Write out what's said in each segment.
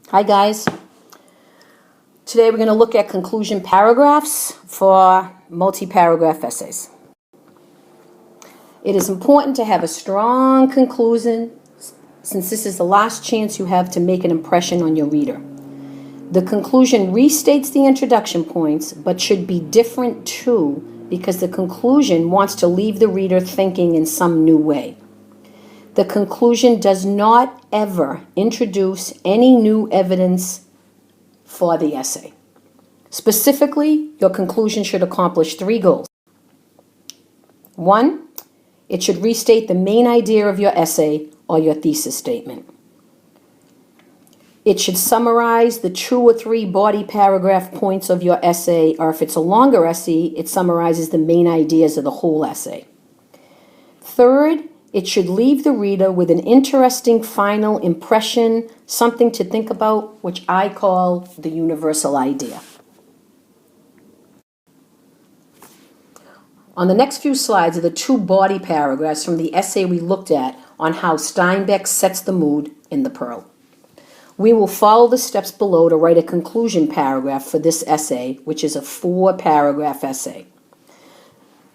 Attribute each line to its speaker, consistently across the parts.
Speaker 1: Hi guys. Today we're going to look at conclusion paragraphs for multi-paragraph essays. It is important to have a strong conclusion since this is the last chance you have to make an impression on your reader. The conclusion restates the introduction points but should be different too because the conclusion wants to leave the reader thinking in some new way. The conclusion does not ever introduce any new evidence for the essay. Specifically, your conclusion should accomplish 3 goals. 1, it should restate the main idea of your essay or your thesis statement. It should summarize the 2 or 3 body paragraph points of your essay, or if it's a longer essay, it summarizes the main ideas of the whole essay. 3rd, it should leave the reader with an interesting final impression, something to think about, which I call the universal idea. On the next few slides are the 2 body paragraphs from the essay we looked at on how Steinbeck sets the mood in The Pearl. We will follow the steps below to write a conclusion paragraph for this essay, which is a 4-paragraph essay.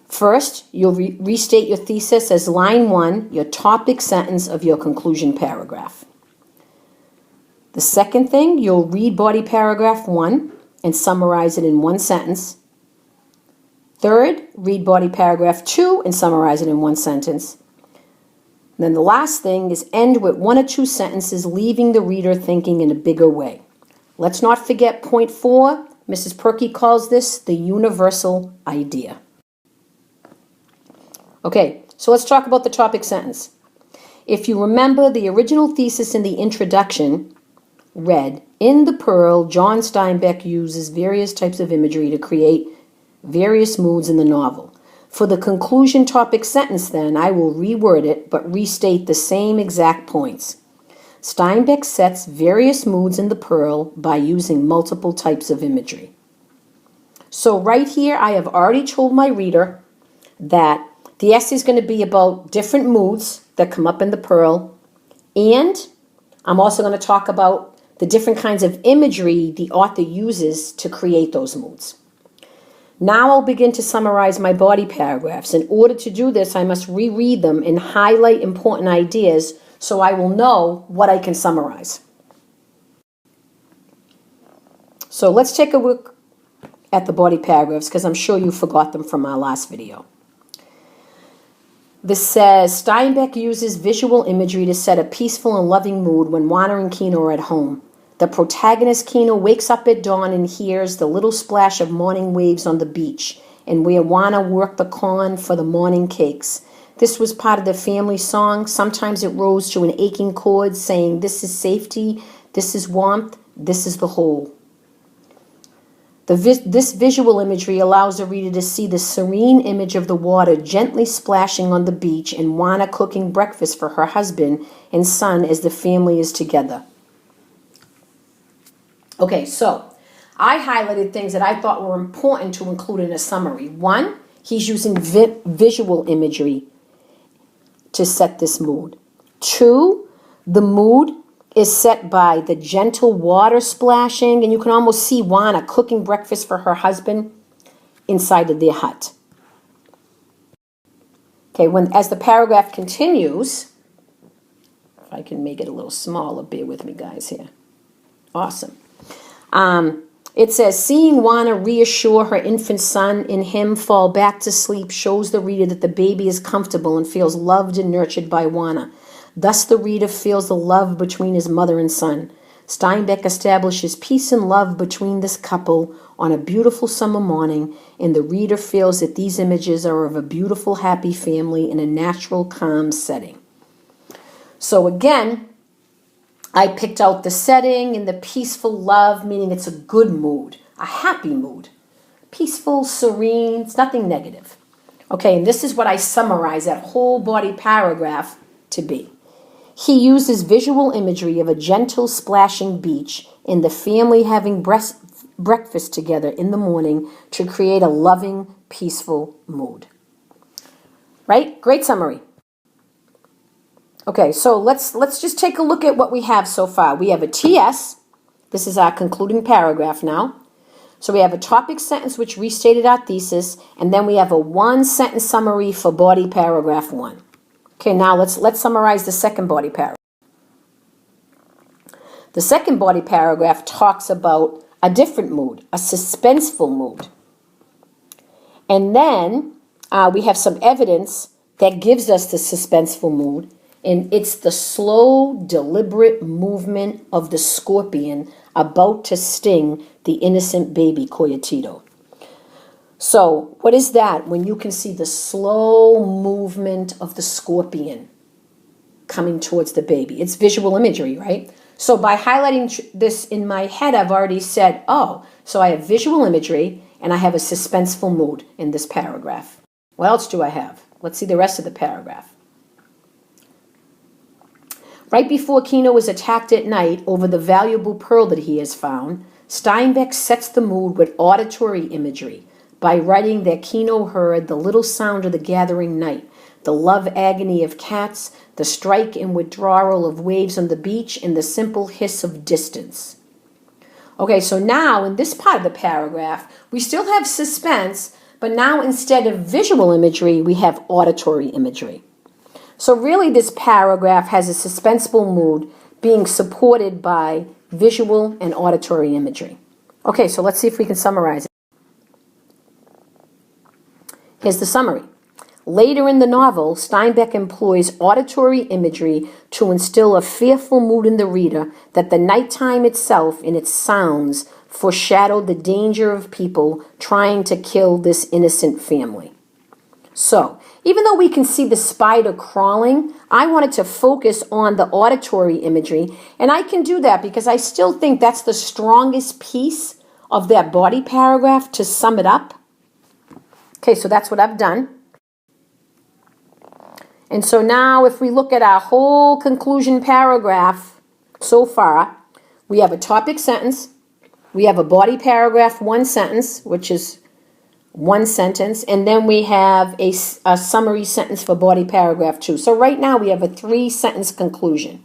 Speaker 1: First, you'll restate your thesis as line 1, your topic sentence of your conclusion paragraph. The second thing, you'll read body paragraph 1 and summarize it in 1 sentence. Third, read body paragraph 2 and summarize it in 1 sentence. And then the last thing is end with 1 or 2 sentences, leaving the reader thinking in a bigger way. Let's not forget point 4. Mrs. Pirkey calls this the universal idea. Okay, so let's talk about the topic sentence. If you remember, the original thesis in the introduction read, in The Pearl, John Steinbeck uses various types of imagery to create various moods in the novel. For the conclusion topic sentence, then, I will reword it but restate the same exact points. Steinbeck sets various moods in The Pearl by using multiple types of imagery. So right here, I have already told my reader that the essay is going to be about different moods that come up in The Pearl, and I'm also going to talk about the different kinds of imagery the author uses to create those moods. Now I'll begin to summarize my body paragraphs. In order to do this, I must reread them and highlight important ideas so I will know what I can summarize. So let's take a look at the body paragraphs because I'm sure you forgot them from our last video. This says, Steinbeck uses visual imagery to set a peaceful and loving mood when Juana and Kino are at home. The protagonist, Kino, wakes up at dawn and hears the little splash of morning waves on the beach, and where Juana worked the corn for the morning cakes. This was part of the family song. Sometimes it rose to an aching chord saying, this is safety, this is warmth, this is the whole. This visual imagery allows the reader to see the serene image of the water gently splashing on the beach and Juana cooking breakfast for her husband and son as the family is together. Okay, so I highlighted things that I thought were important to include in a summary. 1, he's using visual imagery to set this mood. 2, the mood is set by the gentle water splashing, and you can almost see Juana cooking breakfast for her husband inside of their hut. Okay, as the paragraph continues, if I can make it a little smaller, bear with me guys here. Awesome. It says, seeing Juana reassure her infant son in him fall back to sleep shows the reader that the baby is comfortable and feels loved and nurtured by Juana. Thus the reader feels the love between his mother and son. Steinbeck establishes peace and love between this couple on a beautiful summer morning, and the reader feels that these images are of a beautiful, happy family in a natural, calm setting. So again, I picked out the setting and the peaceful love, meaning it's a good mood, a happy mood. Peaceful, serene, it's nothing negative. Okay, and this is what I summarize that whole body paragraph to be. He uses visual imagery of a gentle splashing beach and the family having breakfast together in the morning to create a loving, peaceful mood. Right? Great summary. Okay, so let's just take a look at what we have so far. We have a TS, This is our concluding paragraph now. So we have a topic sentence which restated our thesis, and then we have a one-sentence summary for body paragraph 1. Okay, now let's summarize the second body paragraph. The second body paragraph talks about a different mood, a suspenseful mood. And then we have some evidence that gives us the suspenseful mood, and it's the slow, deliberate movement of the scorpion about to sting the innocent baby coyotito. So, what is that when you can see the slow movement of the scorpion coming towards the baby? It's visual imagery, right? So by highlighting this in my head, I've already said, oh, so I have visual imagery and I have a suspenseful mood in this paragraph. What else do I have? Let's see the rest of the paragraph. Right before Kino is attacked at night over the valuable pearl that he has found, Steinbeck sets the mood with auditory imagery by writing that Kino heard the little sound of the gathering night, the love agony of cats, the strike and withdrawal of waves on the beach, and the simple hiss of distance. Okay, so now in this part of the paragraph, we still have suspense, but now instead of visual imagery, we have auditory imagery. So really this paragraph has a suspenseful mood being supported by visual and auditory imagery. Okay, so let's see if we can summarize it. Here's the summary. Later in the novel, Steinbeck employs auditory imagery to instill a fearful mood in the reader that the nighttime itself in its sounds foreshadowed the danger of people trying to kill this innocent family. So, even though we can see the spider crawling, I wanted to focus on the auditory imagery, and I can do that because I still think that's the strongest piece of that body paragraph to sum it up. Okay, so that's what I've done. And so now if we look at our whole conclusion paragraph so far, we have a topic sentence, we have a body paragraph, one sentence, which is one sentence, and then we have a summary sentence for body paragraph 2. So right now we have a 3-sentence conclusion.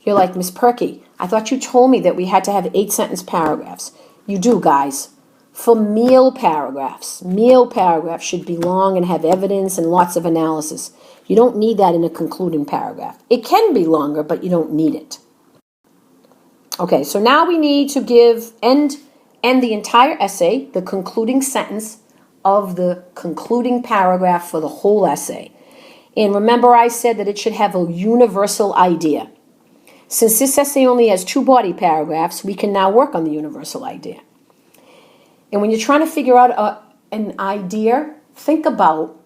Speaker 1: You're like, Miss Pirkey, I thought you told me that we had to have 8-sentence paragraphs. You do, guys. For meal paragraphs should be long and have evidence and lots of analysis. You don't need that in a concluding paragraph. It can be longer, but you don't need it. Okay, so now we need to end the entire essay, the concluding sentence of the concluding paragraph for the whole essay. And remember I said that it should have a universal idea. Since this essay only has 2 body paragraphs, we can now work on the universal idea. And when you're trying to figure out an idea, think about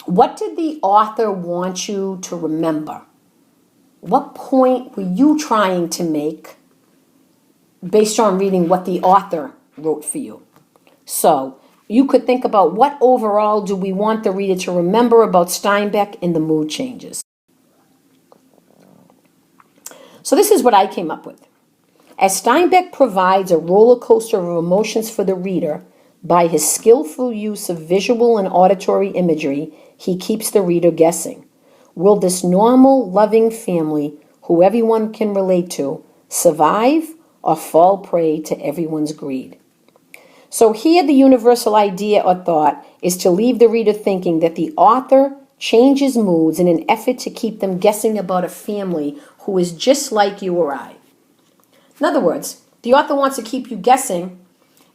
Speaker 1: what did the author want you to remember? What point were you trying to make based on reading what the author wrote for you? So you could think about what overall do we want the reader to remember about Steinbeck and the mood changes. So this is what I came up with. As Steinbeck provides a roller coaster of emotions for the reader by his skillful use of visual and auditory imagery, he keeps the reader guessing. Will this normal, loving family, who everyone can relate to, survive or fall prey to everyone's greed? So here the universal idea or thought is to leave the reader thinking that the author changes moods in an effort to keep them guessing about a family who is just like you or I. In other words, the author wants to keep you guessing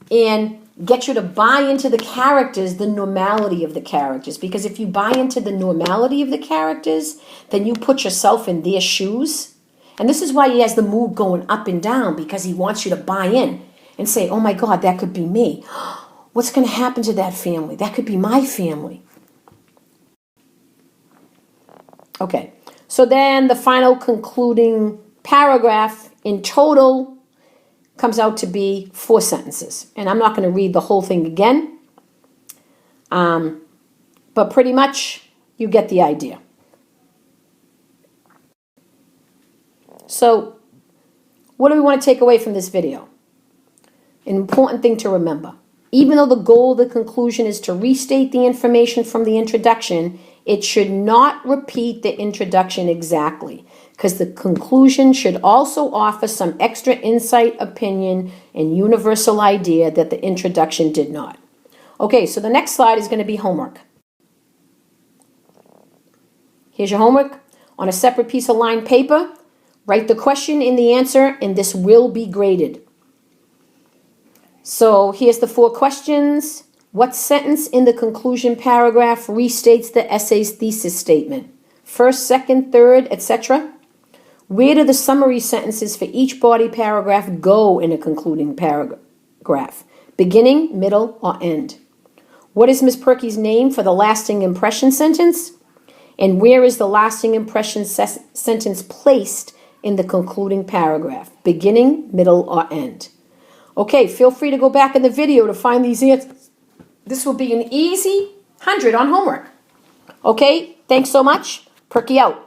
Speaker 1: and get you to buy into the characters, the normality of the characters. Because if you buy into the normality of the characters, then you put yourself in their shoes. And this is why he has the mood going up and down, because he wants you to buy in and say, oh my God, that could be me. What's going to happen to that family? That could be my family. Okay, so then the final concluding paragraph in total comes out to be 4 sentences. And I'm not going to read the whole thing again, but pretty much you get the idea. So what do we want to take away from this video? An important thing to remember. Even though the goal of the conclusion is to restate the information from the introduction, it should not repeat the introduction exactly. because the conclusion should also offer some extra insight, opinion, and universal idea that the introduction did not. Okay, so the next slide is going to be homework. Here's your homework. On a separate piece of lined paper, write the question and the answer, and this will be graded. So here's the 4 questions. What sentence in the conclusion paragraph restates the essay's thesis statement? First, second, third, etc. Where do the summary sentences for each body paragraph go in a concluding paragraph? Beginning, middle, or end? What is Ms. Pirkey's name for the lasting impression sentence? And where is the lasting impression sentence placed in the concluding paragraph? Beginning, middle, or end? Okay, feel free to go back in the video to find these answers. This will be an easy 100 on homework. Okay, thanks so much. Pirkey out.